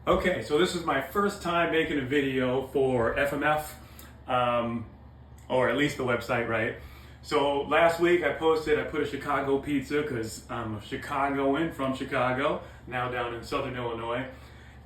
Okay, so this is my first time making a video for FMF, or at least the website, right? So last week I put a Chicago pizza because I'm a Chicagoan from Chicago, now down in Southern Illinois.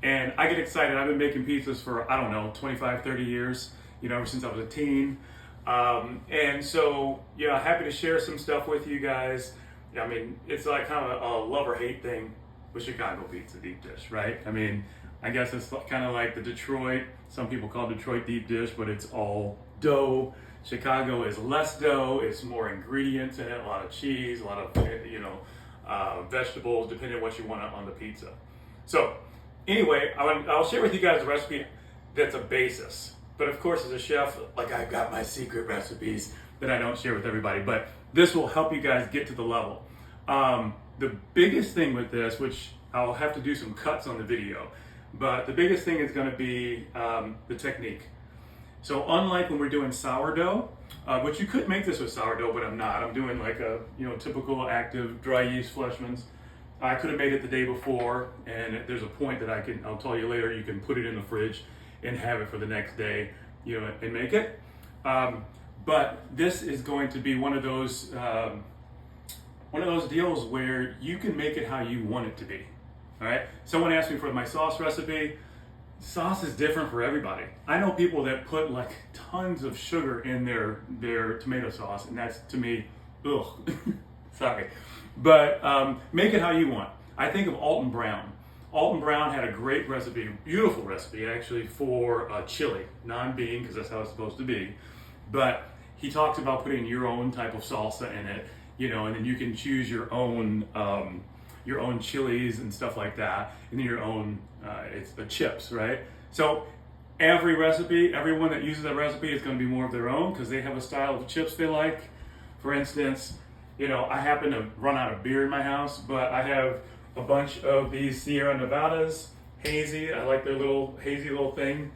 And I get excited. I've been making pizzas for, I don't know, 25, 30 years, ever since I was a teen. And so, happy to share some stuff with you guys. I mean, it's like kind of a love or hate thing with Chicago pizza deep dish, right? I mean, I guess it's kind of like the Detroit, some people call Detroit deep dish, but it's all dough. Chicago is less dough, it's more ingredients in it, a lot of cheese, a lot of, vegetables, depending on what you want on the pizza. So, anyway, I'll share with you guys a recipe that's a basis. But of course, as a chef, like I've got my secret recipes that I don't share with everybody, but this will help you guys get to the level. The biggest thing with this, which I'll have to do some cuts on the video, but the biggest thing is going to be the technique. So unlike when we're doing sourdough, which you could make this with sourdough, but I'm not. I'm doing like a typical active dry yeast Fleischmann's. I could have made it the day before, and there's a point that I'll tell you later, you can put it in the fridge and have it for the next day, and make it. But this is going to be one of those deals where you can make it how you want it to be. All right. Someone asked me for my sauce recipe. Sauce is different for everybody. I know people that put like tons of sugar in their tomato sauce, and that's, to me, ugh. Sorry. But make it how you want. I think of Alton Brown. Alton Brown had a great recipe, beautiful recipe actually, for chili, non-bean, because that's how it's supposed to be. But he talks about putting your own type of salsa in it, and then you can choose your own chilies and stuff like that, and then your own it's the chips, right? So everyone that uses that recipe is going to be more of their own because they have a style of chips they like. For instance, I happen to run out of beer in my house, but I have a bunch of these Sierra Nevadas, hazy. I like their little hazy little thing.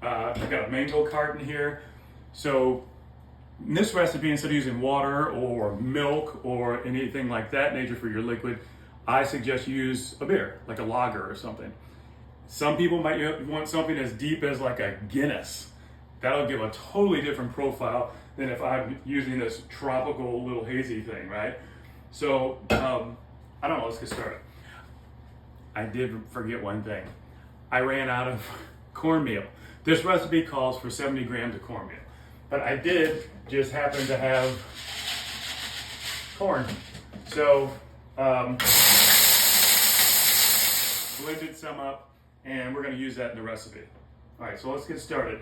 I've got a mango carton here. So in this recipe, instead of using water or milk or anything like that nature for your liquid, I suggest you use a beer, like a lager or something. Some people might want something as deep as like a Guinness. That'll give a totally different profile than if I'm using this tropical little hazy thing, right? So, I don't know, let's get started. I did forget one thing. I ran out of cornmeal. This recipe calls for 70 grams of cornmeal, but I did just happen to have corn. So, blended some up, and we're going to use that in the recipe. All right, so let's get started.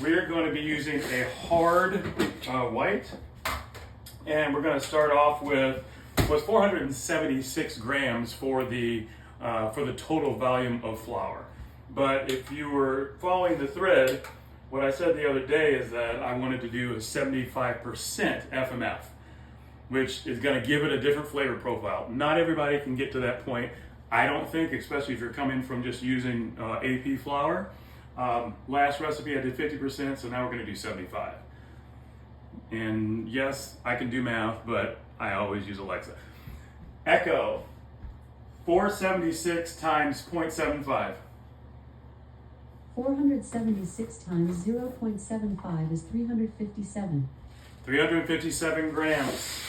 We're going to be using a hard white, and we're going to start off with 476 grams for the total volume of flour. But if you were following the thread, what I said the other day is that I wanted to do a 75% FMF, which is going to give it a different flavor profile. Not everybody can get to that point, I don't think, especially if you're coming from just using AP flour. Last recipe I did 50%, so now we're going to do 75. And yes, I can do math, but I always use Alexa. Echo, 476 times 0.75. 476 times 0.75 is 357. 357 grams.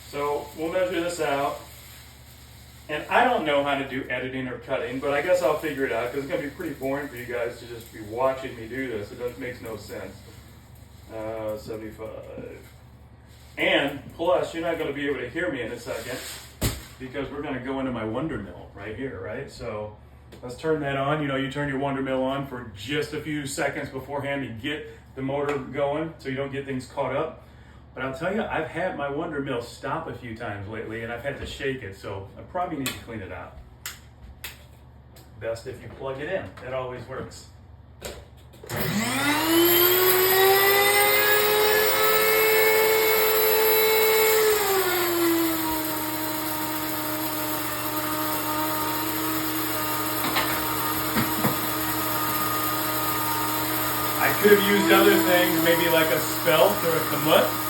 So we'll measure this out. And I don't know how to do editing or cutting, but I guess I'll figure it out because it's going to be pretty boring for you guys to just be watching me do this. It makes no sense. 75. And plus, you're not going to be able to hear me in a second because we're going to go into my Wonder Mill right here, right? So let's turn that on. You turn your Wonder Mill on for just a few seconds beforehand to get the motor going so you don't get things caught up. But I'll tell you, I've had my Wonder Mill stop a few times lately, and I've had to shake it, so I probably need to clean it out. Best if you plug it in. That always works. I could have used other things, maybe like a spelt or a kamut.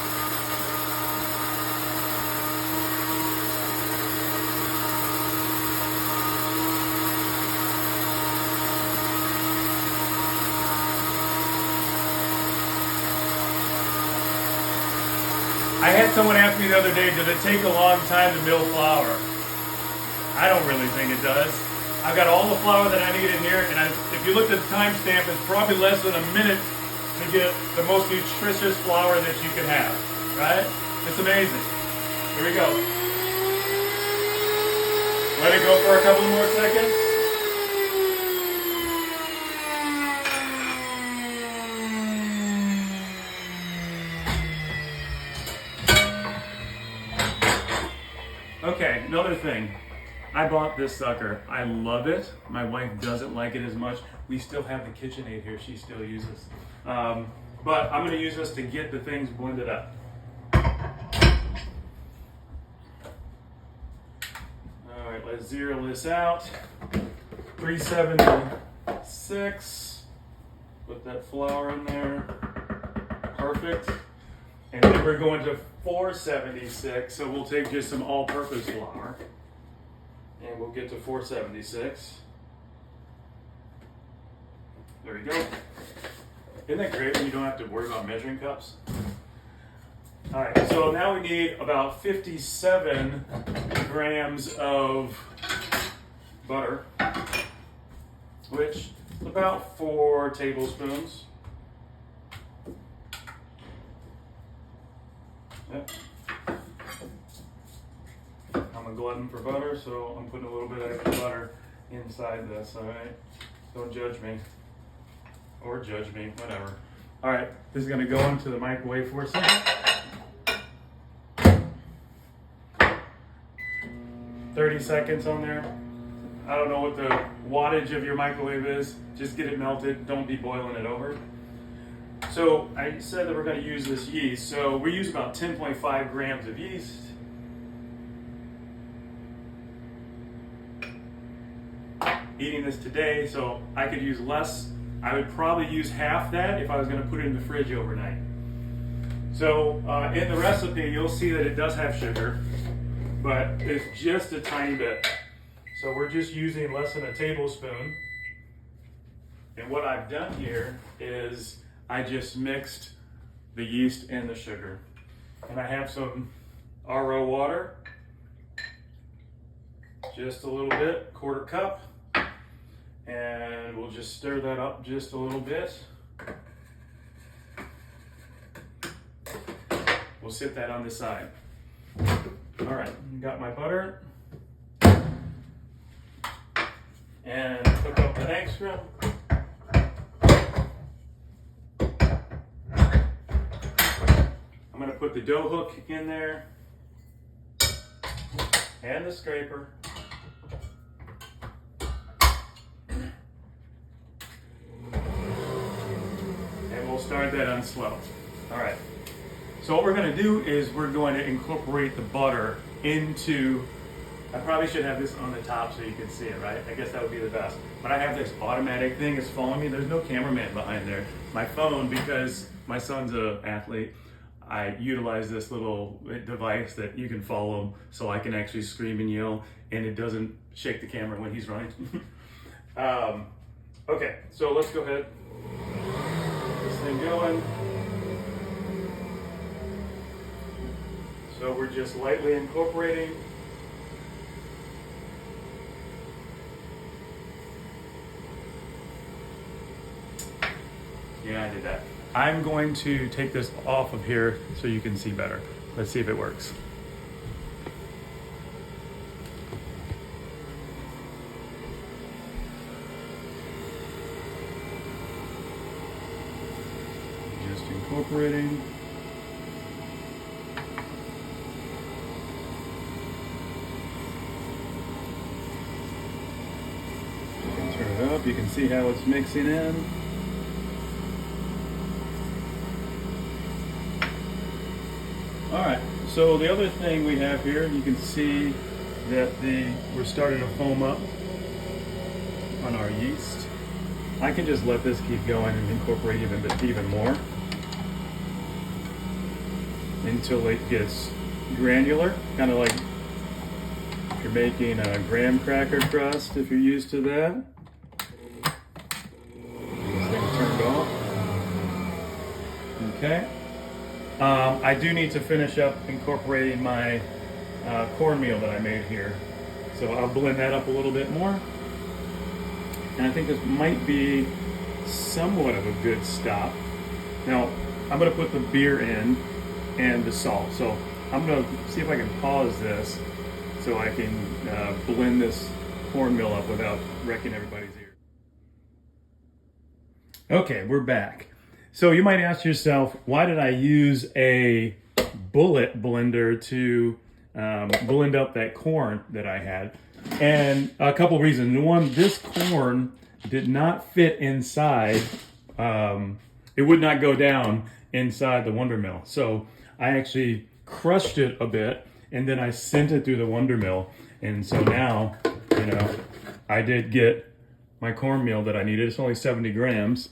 I had someone ask me the other day, does it take a long time to mill flour? I don't really think it does. I've got all the flour that I need in here, and if you looked at the timestamp, it's probably less than a minute to get the most nutritious flour that you can have, right? It's amazing. Here we go. Let it go for a couple more seconds. Okay, another thing. I bought this sucker. I love it. My wife doesn't like it as much. We still have the KitchenAid here. She still uses. But I'm going to use this to get the things blended up. All right, let's zero this out. 376. Put that flour in there. Perfect. And then we're going to 476. So we'll take just some all-purpose flour. And we'll get to 476. There we go. Isn't that great when you don't have to worry about measuring cups? All right, so now we need about 57 grams of butter, which is about 4 tablespoons. Yep. I'm a glutton for butter, so I'm putting a little bit of extra butter inside this, all right? Don't judge me. Or judge me, whatever. All right, this is gonna go into the microwave for a second. 30 seconds on there. I don't know what the wattage of your microwave is. Just get it melted, don't be boiling it over. So I said that we're gonna use this yeast. So we use about 10.5 grams of yeast. Eating this today, so I could use less. I would probably use half that if I was going to put it in the fridge overnight. So in the recipe, you'll see that it does have sugar, but it's just a tiny bit. So we're just using less than a tablespoon. And what I've done here is I just mixed the yeast and the sugar. And I have some RO water, just a little bit, 1/4 cup. And we'll just stir that up just a little bit. We'll sit that on the side. All right, got my butter. And hook up the extra. I'm gonna put the dough hook in there. And the scraper. Start that on slow. All right. So what we're going to do is we're going to incorporate the butter into, I probably should have this on the top so you can see it, right? I guess that would be the best. But I have this automatic thing that's following me. There's no cameraman behind there. My phone, because my son's an athlete, I utilize this little device that you can follow him so I can actually scream and yell and it doesn't shake the camera when he's running. Okay, so let's go ahead. This thing going. So we're just lightly incorporating. Yeah, I did that. I'm going to take this off of here so you can see better. Let's see if it works. Incorporating. You can turn it up, you can see how it's mixing in. Alright, so the other thing we have here, you can see that we're starting to foam up on our yeast. I can just let this keep going and incorporate even more until it gets granular, kind of like if you're making a graham cracker crust, if you're used to that. This thing turned off. Okay. I do need to finish up incorporating my cornmeal that I made here. So I'll blend that up a little bit more. And I think this might be somewhat of a good stop. Now, I'm gonna put the beer in and the salt. So I'm gonna see if I can pause this so I can blend this cornmeal up without wrecking everybody's ear. Okay, we're back. So you might ask yourself, why did I use a bullet blender to blend up that corn that I had? And a couple reasons. One, this corn did not fit inside. It would not go down inside the Wonder Mill. So I actually crushed it a bit and then I sent it through the Wonder Mill. And so now, you know, I did get my cornmeal that I needed. It's only 70 grams.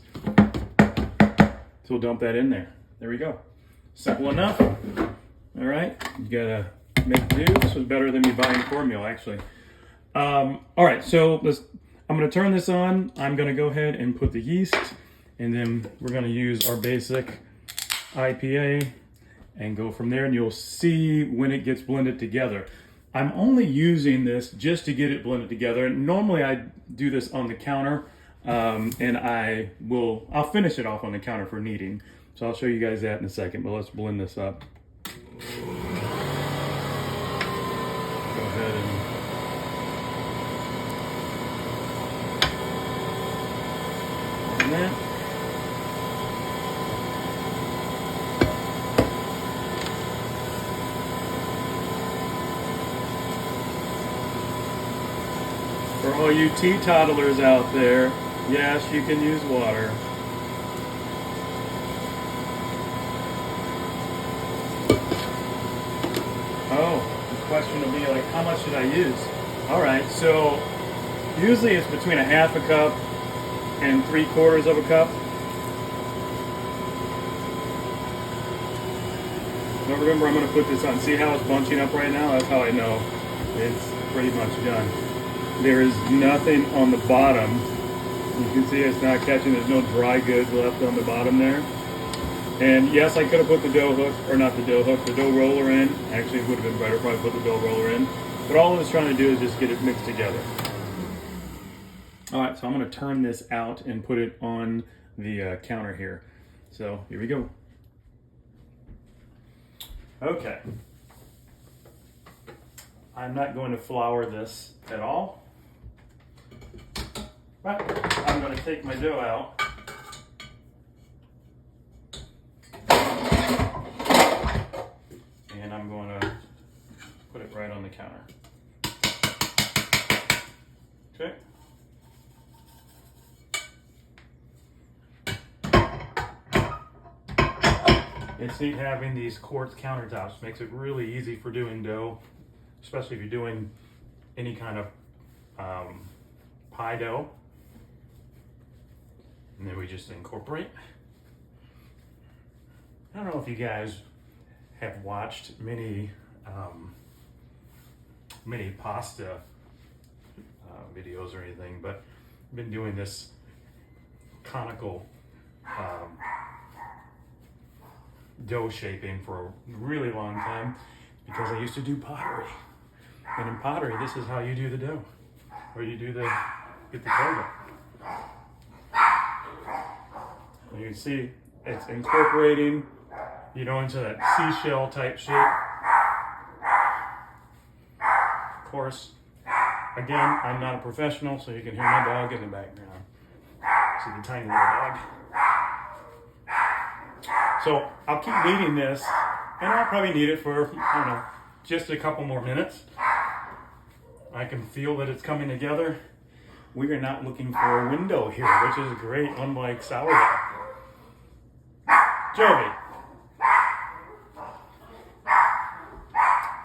So we'll dump that in there. There we go. Simple enough. All right, you gotta make do. This was better than me buying cornmeal, actually. All right, so I'm gonna turn this on. I'm gonna go ahead and put the yeast, and then we're gonna use our basic IPA and go from there, and you'll see when it gets blended together. I'm only using this just to get it blended together. Normally I do this on the counter, and I'll finish it off on the counter for kneading. So I'll show you guys that in a second, but let's blend this up. Go ahead and that. For all you teetotalers out there, yes, you can use water. Oh, the question will be like, how much should I use? All right, so usually it's between a half a cup and 3/4 of a cup. Now remember, I'm going to put this on. See how it's bunching up right now? That's how I know it's pretty much done. There is nothing on the bottom. You can see it's not catching. There's no dry goods left on the bottom there. And yes, I could have put the dough hook, or not the dough hook, the dough roller in. Actually, it would have been better if I put the dough roller in. But all I was trying to do is just get it mixed together. All right, so I'm going to turn this out and put it on the counter here. So here we go. Okay. I'm not going to flour this at all. But I'm going to take my dough out. And I'm going to put it right on the counter. Okay. It's neat having these quartz countertops. Makes it really easy for doing dough, especially if you're doing any kind of pie dough. And then we just incorporate. I don't know if you guys have watched many pasta videos or anything, but I've been doing this conical dough shaping for a really long time because I used to do pottery. And in pottery, this is how you do the dough, or you get the dough. You can see it's incorporating, into that seashell type shape. Of course, again, I'm not a professional, so you can hear my dog in the background. See the tiny little dog. So I'll keep kneading this, and I'll probably knead it for, just a couple more minutes. I can feel that it's coming together. We are not looking for a window here, which is great, unlike sourdough. Joey.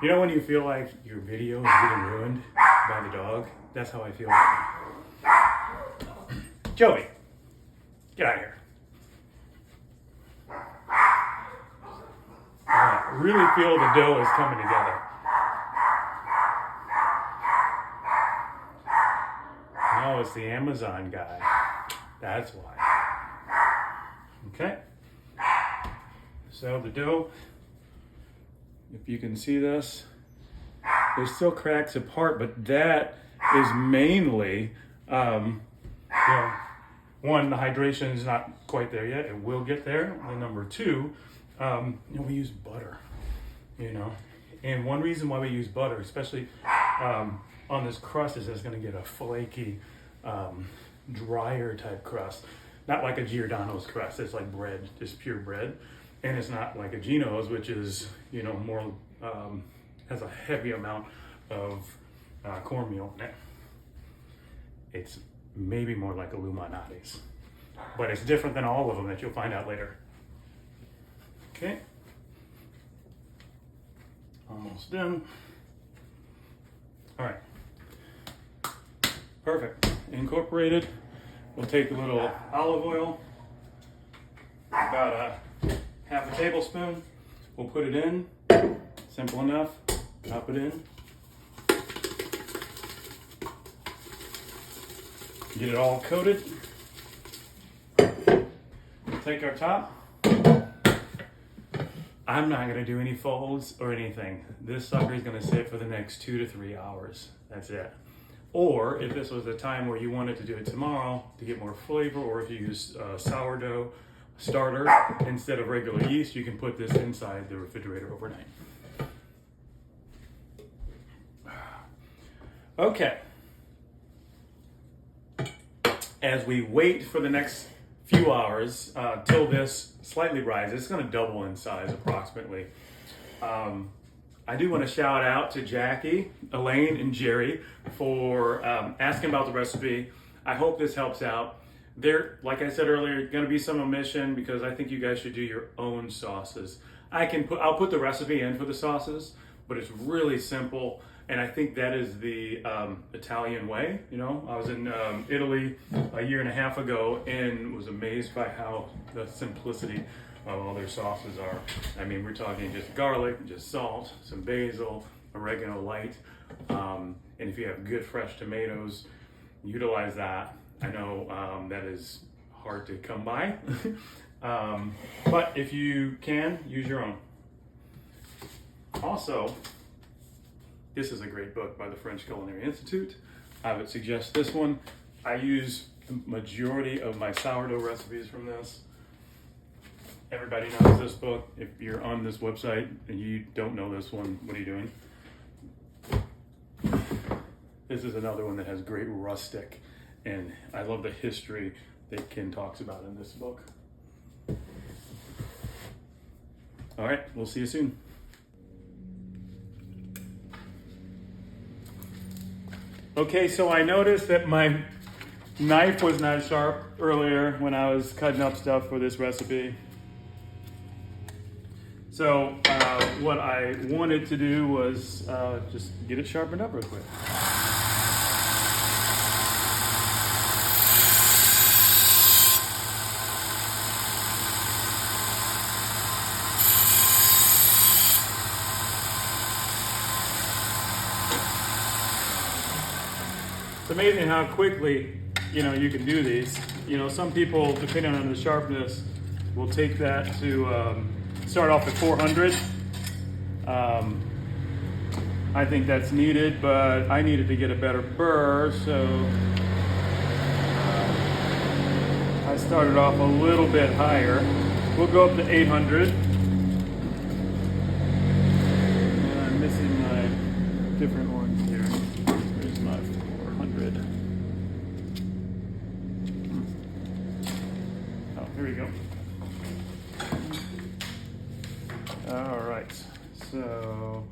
You know when you feel like your video is getting ruined by the dog? That's how I feel right now. Joey, get out of here. I really feel the dough is coming together. No, it's the Amazon guy. That's why. Okay. So the dough, if you can see this, it still cracks apart, but that is mainly, one, the hydration is not quite there yet. It will get there. And number two, we use butter, And one reason why we use butter, especially on this crust, is it's going to get a flaky, drier type crust. Not like a Giordano's crust. It's like bread, just pure bread. And it's not like a Gino's, which is, more, has a heavy amount of cornmeal in it. It's maybe more like a Luminati's. But it's different than all of them that you'll find out later. Okay. Almost done. All right. Perfect. Incorporated. We'll take a little olive oil, about a half a tablespoon. We'll put it in. Simple enough. Drop it in. Get it all coated. Take our top. I'm not going to do any folds or anything. This sucker is going to sit for the next 2 to 3 hours. That's it. Or if this was a time where you wanted to do it tomorrow to get more flavor, or if you use sourdough starter instead of regular yeast, you can put this inside the refrigerator overnight. Okay. As we wait for the next few hours till this slightly rises, it's going to double in size approximately. I do want to shout out to Jackie, Elaine, and Jerry for asking about the recipe. I hope this helps out. There, like I said earlier, going to be some omission because I think you guys should do your own sauces. I'll put the recipe in for the sauces, but it's really simple. And I think that is the Italian way. I was in Italy a year and a half ago and was amazed by how the simplicity of all their sauces are. I mean, we're talking just garlic, just salt, some basil, oregano light. And if you have good fresh tomatoes, utilize that. I know that is hard to come by. But if you can, use your own. Also, this is a great book by the French Culinary Institute. I would suggest this one. I use the majority of my sourdough recipes from this. Everybody knows this book. If you're on this website and you don't know this one, what are you doing? This is another one that has great rustic, and I love the history that Ken talks about in this book. All right, we'll see you soon. Okay, so I noticed that my knife was not sharp earlier when I was cutting up stuff for this recipe. So what I wanted to do was just get it sharpened up real quick. It's amazing how quickly, you can do these. Some people, depending on the sharpness, will take that to start off at 400. I think that's needed, but I needed to get a better burr, so I started off a little bit higher. We'll go up to 800. And I'm missing my different ones here. There's my 400. Oh, here we go. All right, so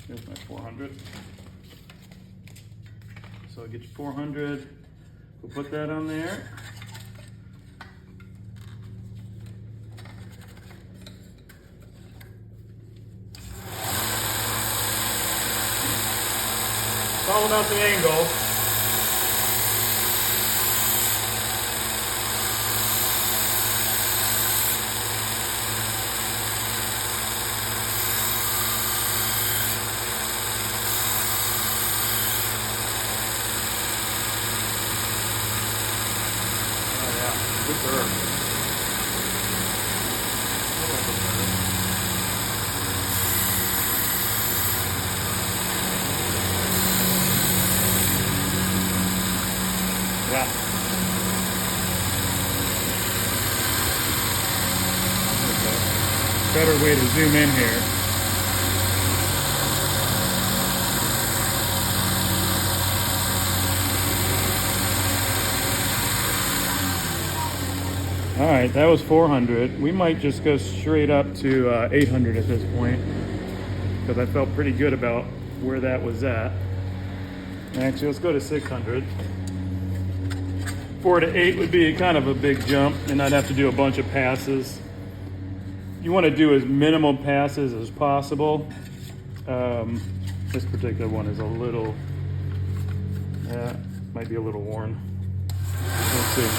here's my 400. So I'll get you 400. We'll put that on there. It's all about the angle. Good burr. Yeah. Better way to zoom in here. All right, that was 400. We might just go straight up to 800 at this point because I felt pretty good about where that was at. Actually, let's go to 600. 4 to 8 would be kind of a big jump, and I'd have to do a bunch of passes. You want to do as minimal passes as possible. This particular one is a little, might be a little worn. Let's see.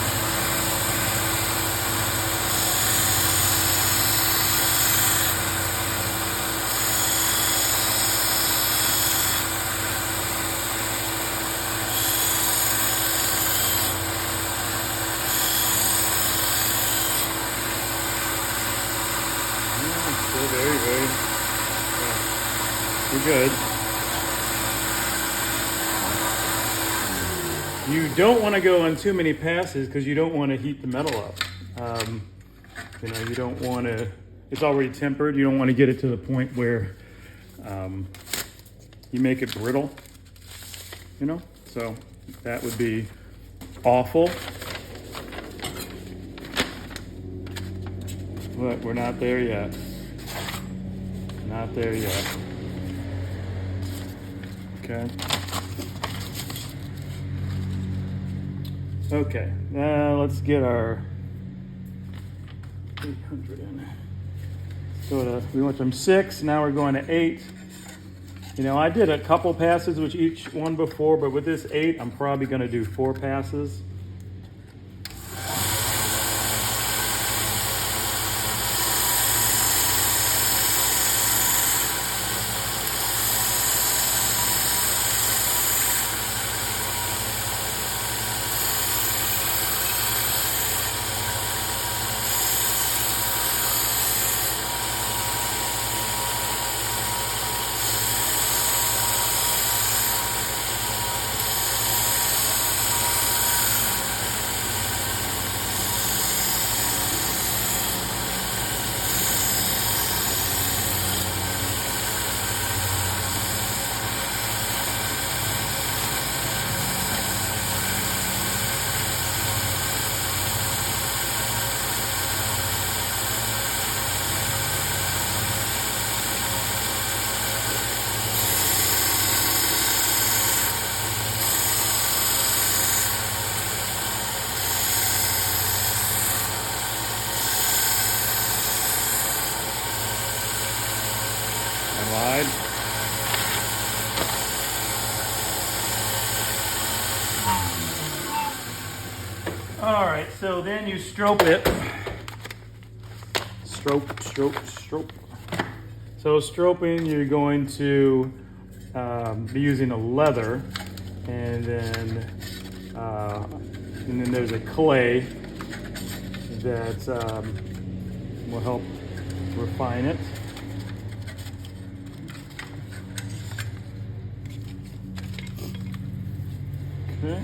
We're good. You don't want to go on too many passes because you don't want to heat the metal up. You don't want to, it's already tempered. You don't want to get it to the point where you make it brittle, so that would be awful. But we're not there yet. Not there yet. Okay. Okay, now let's get our 800 in. So we went from 6, now we're going to 8. I did a couple passes with each one before, but with this 8, I'm probably going to do 4 passes. Wide. All right, so then you stroke it. Stroke. So stroking, you're going to be using a leather, and then there's a clay that will help refine it. Okay.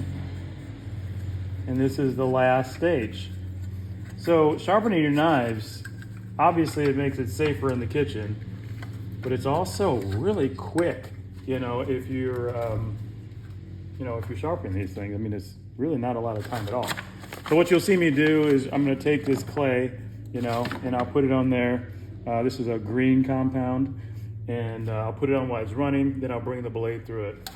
And this is the last stage. So sharpening your knives, obviously it makes it safer in the kitchen, but it's also really quick, if you're sharpening these things. I mean, it's really not a lot of time at all. So what you'll see me do is I'm going to take this clay, and I'll put it on there. This is a green compound, and I'll put it on while it's running, then I'll bring the blade through it.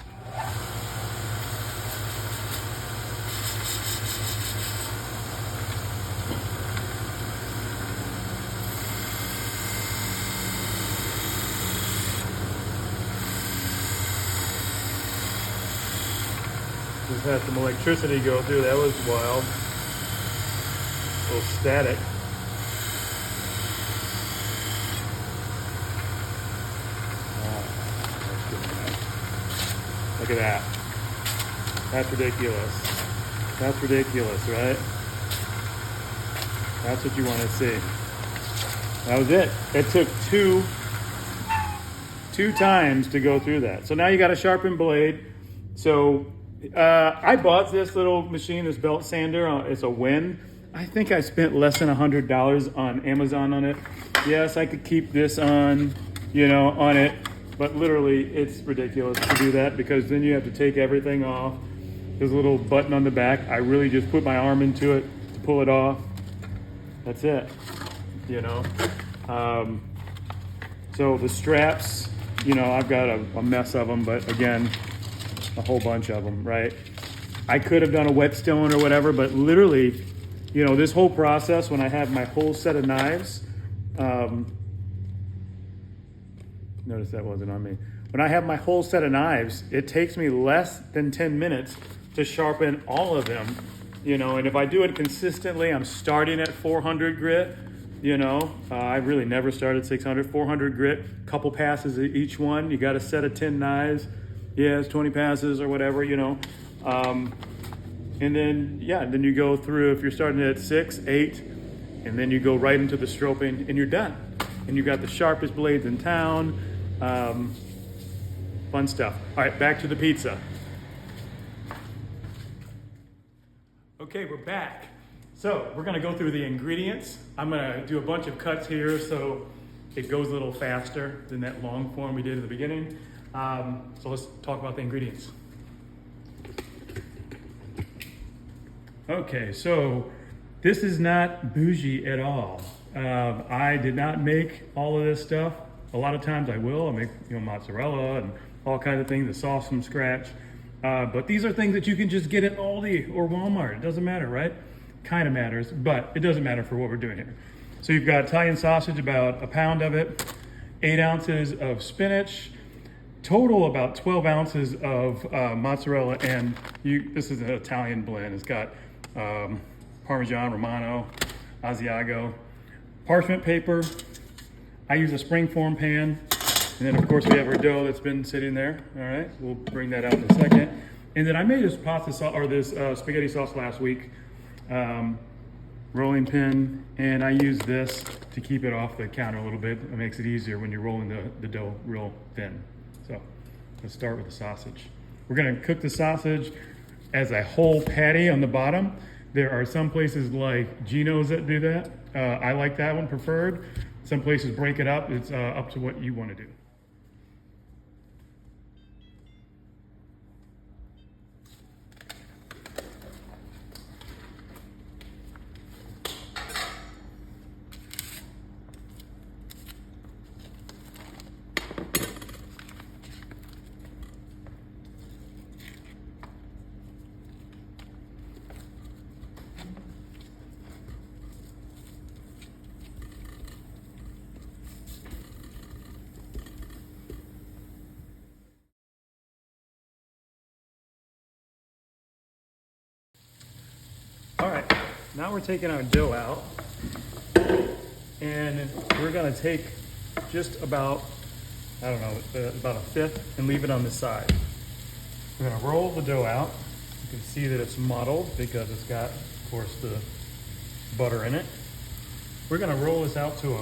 Just had some electricity go through. That was wild. A little static. Look at that. That's ridiculous. That's ridiculous, right? That's what you want to see. That was it. It took two times to go through that. So now you got a sharpened blade. So I bought this little machine, this belt sander. It's a Win. I think I spent less than $100 on Amazon on it. Yes, I could keep this on, on it, but literally it's ridiculous to do that because then you have to take everything off. There's a little button on the back. I really just put my arm into it to pull it off. That's it, So the straps, I've got a mess of them, but again, a whole bunch of them, right? I could have done a whetstone or whatever, but literally, this whole process, when I have my whole set of knives, notice that wasn't on me. When I have my whole set of knives, it takes me less than 10 minutes to sharpen all of them, and if I do it consistently, I'm starting at 400 grit, I really never started 600, 400 grit, couple passes at each one. You got a set of 10 knives. Yeah, it's 20 passes or whatever, and then you go through, if you're starting at 6, 8, and then you go right into the stropping and you're done. And you got the sharpest blades in town. Fun stuff. All right, back to the pizza. Okay, we're back. So we're gonna go through the ingredients. I'm gonna do a bunch of cuts here so it goes a little faster than that long form we did at the beginning. So let's talk about the ingredients. Okay, so this is not bougie at all. I did not make all of this stuff. A lot of times I will. I make mozzarella and all kinds of things, the sauce from scratch. But these are things that you can just get at Aldi or Walmart. It doesn't matter, right? Kind of matters, but it doesn't matter for what we're doing here. So you've got Italian sausage, about a pound of it, 8 ounces of spinach, total about 12 ounces of mozzarella, and this is an Italian blend. It's got Parmesan, Romano, Asiago, parchment paper. I use a springform pan, and then of course we have our dough that's been sitting there. All right, we'll bring that out in a second. And then I made this pasta sauce or this spaghetti sauce last week, rolling pin, and I use this to keep it off the counter a little bit. It makes it easier when you're rolling the dough real thin. So let's start with the sausage. We're gonna cook the sausage as a whole patty on the bottom. There are some places like Geno's that do that. I like that one preferred. Some places break it up. It's up to what you want to do. All right, now we're taking our dough out, and we're gonna take just about, about a fifth and leave it on the side. We're gonna roll the dough out. You can see that it's muddled because it's got, of course, the butter in it. We're gonna roll this out to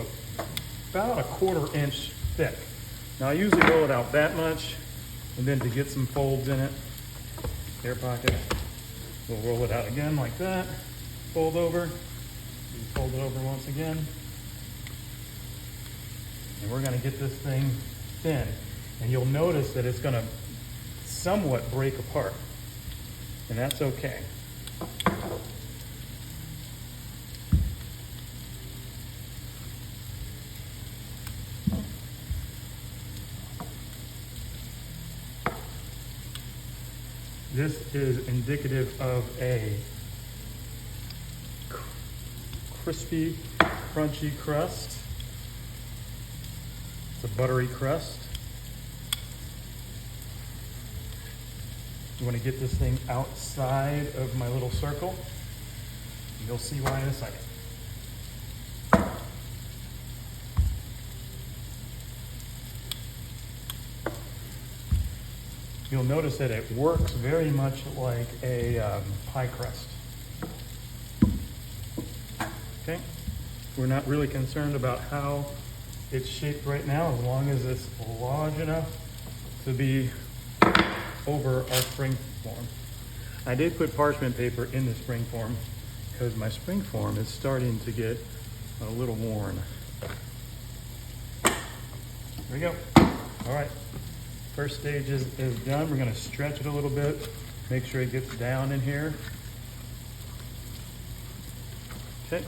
about a 1/4 inch thick. Now I usually roll it out that much, and then to get some folds in it, air pocket, we'll roll it out again like that, fold over, fold it over once again. And we're gonna get this thing thin. And you'll notice that it's gonna somewhat break apart. And that's okay. This is indicative of a crispy, crunchy crust. It's a buttery crust. You want to get this thing outside of my little circle. You'll see why in a second. You'll notice that it works very much like a pie crust. Okay, we're not really concerned about how it's shaped right now, as long as it's large enough to be over our spring form. I did put parchment paper in the spring form because my spring form is starting to get a little worn. There we go. All right, first stage is done. We're gonna stretch it a little bit, make sure it gets down in here. Okay.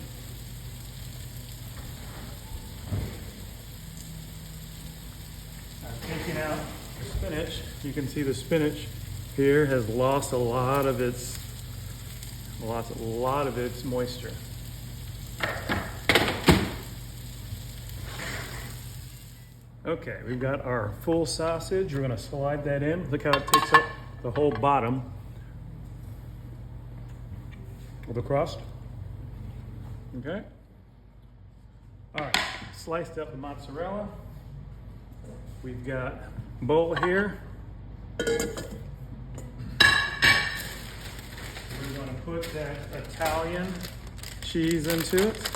Taking out the spinach, you can see the spinach here has lost a lot of its moisture. Okay, we've got our full sausage. We're gonna slide that in. Look how it takes up the whole bottom of the crust. Okay. All right, sliced up the mozzarella. We've got a bowl here. We're going to put that Italian cheese into it.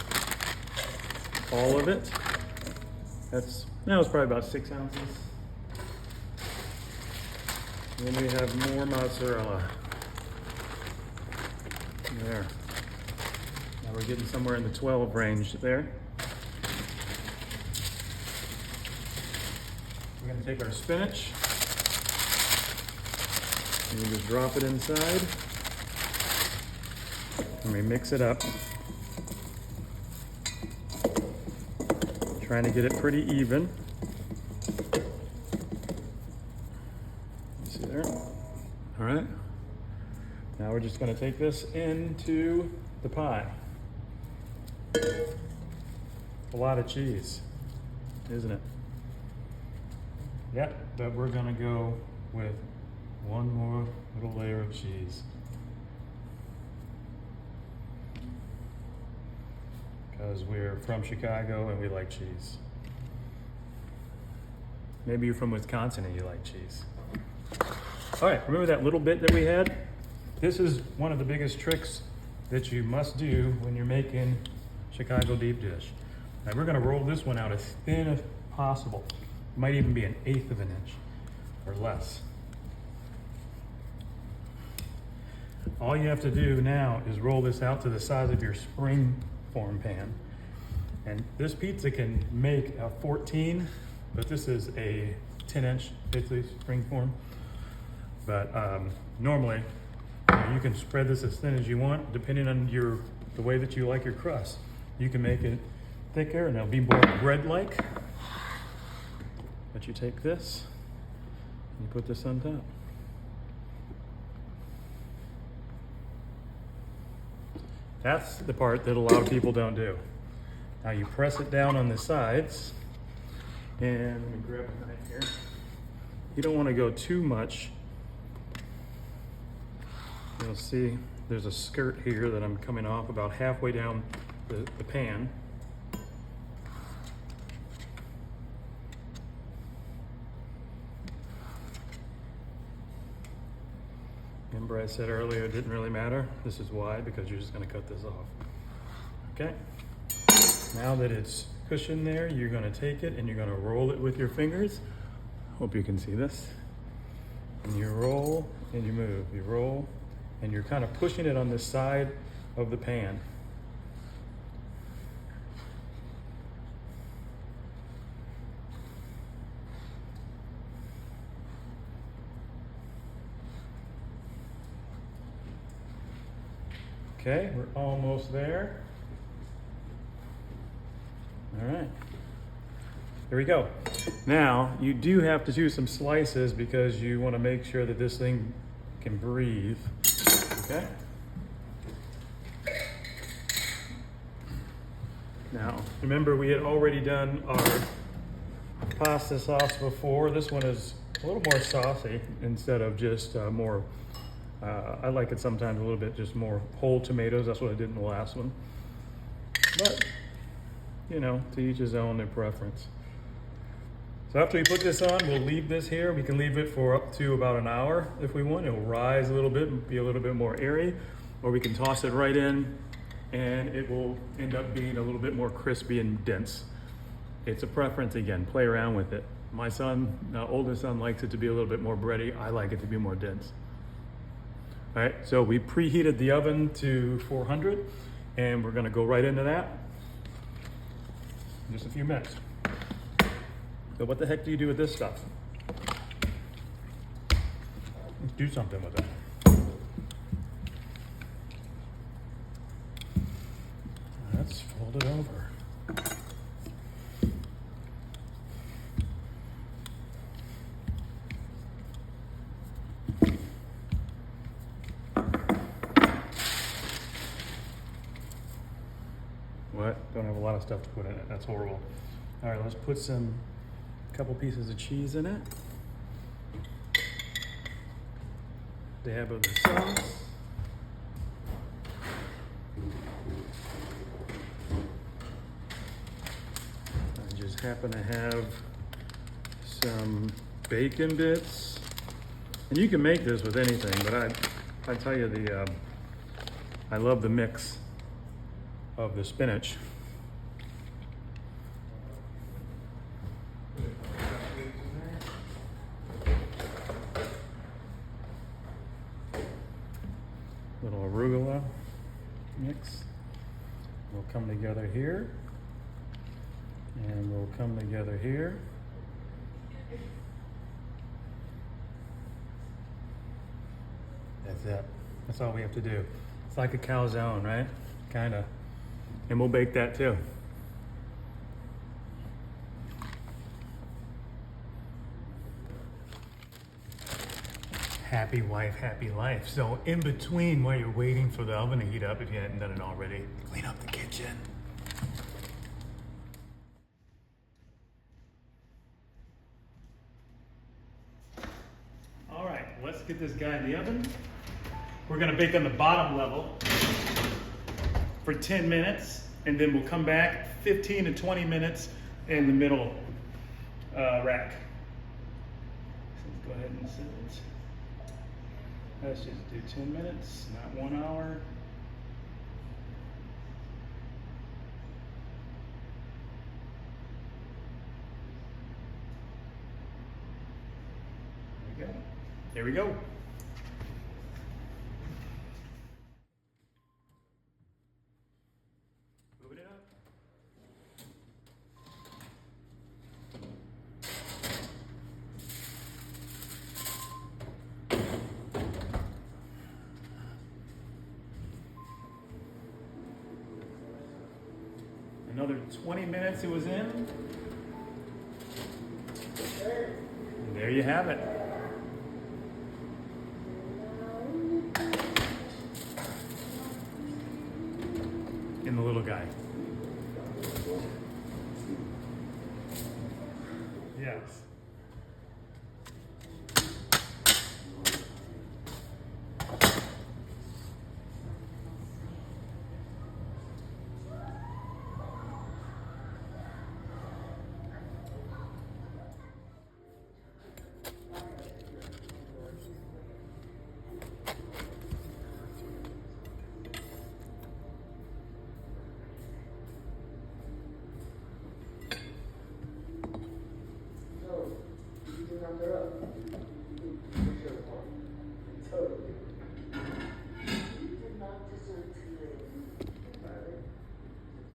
All of it. That was probably about 6 ounces. And then we have more mozzarella. There. Now we're getting somewhere in the 12 range there. We're going to take our spinach and we just drop it inside and we mix it up, trying to get it pretty even. See there? All right. Now we're just going to take this into the pie. A lot of cheese, isn't it? Yep, but we're gonna go with one more little layer of cheese. Because we're from Chicago and we like cheese. Maybe you're from Wisconsin and you like cheese. All right, remember that little bit that we had? This is one of the biggest tricks that you must do when you're making Chicago deep dish. Now we're gonna roll this one out as thin as possible. Might even be 1/8 of an inch or less. All you have to do now is roll this out to the size of your spring form pan. And this pizza can make a 14, but this is a 10-inch basically spring form. But normally, you can spread this as thin as you want, depending on the way that you like your crust. You can make it thicker and it'll be more bread-like. But you take this and you put this on top. That's the part that a lot of people don't do. Now you press it down on the sides, and let me grab a knife here. You don't want to go too much. You'll see there's a skirt here that I'm coming off about halfway down the pan. Remember I said earlier it didn't really matter? This is why, because you're just going to cut this off. Okay? Now that it's cushioned there, you're going to take it and you're going to roll it with your fingers. Hope you can see this. And you roll and you move. You roll and you're kind of pushing it on the side of the pan. Okay, we're almost there. All right, here we go. Now, you do have to do some slices because you want to make sure that this thing can breathe, okay? Now, remember we had already done our pasta sauce before. This one is a little more saucy instead of just more I like it sometimes a little bit just more whole tomatoes. That's what I did in the last one. But, you know, to each his own, their preference. So after we put this on, we'll leave this here. We can leave it for up to about an hour if we want. It'll rise a little bit and be a little bit more airy. Or we can toss it right in and it will end up being a little bit more crispy and dense. It's a preference again, play around with it. My son, oldest son, likes it to be a little bit more bready. I like it to be more dense. All right, so we preheated the oven to 400 and we're gonna go right into that in just a few minutes. So what the heck do you do with this stuff? Let's do something with it. Let's fold it over. What? Don't have a lot of stuff to put in it. That's horrible. All right, let's put a couple pieces of cheese in it. Dab of the sauce. I just happen to have some bacon bits. And you can make this with anything, but I tell you I love the mix of the spinach. Little arugula mix. We'll come together here. And we'll come together here. That's it. That's all we have to do. It's like a calzone, right? Kinda. And we'll bake that too. Happy wife, happy life. So in between, while you're waiting for the oven to heat up, if you hadn't done it already, clean up the kitchen. All right, let's get this guy in the oven. We're gonna bake on the bottom level for 10 minutes, and then we'll come back 15 to 20 minutes in the middle rack. So let's go ahead and set it. Let's just do 10 minutes, not 1 hour. There we go. There we go. Moving it up. Another 20 minutes it was in. And there you have it. In the little guy. Yes.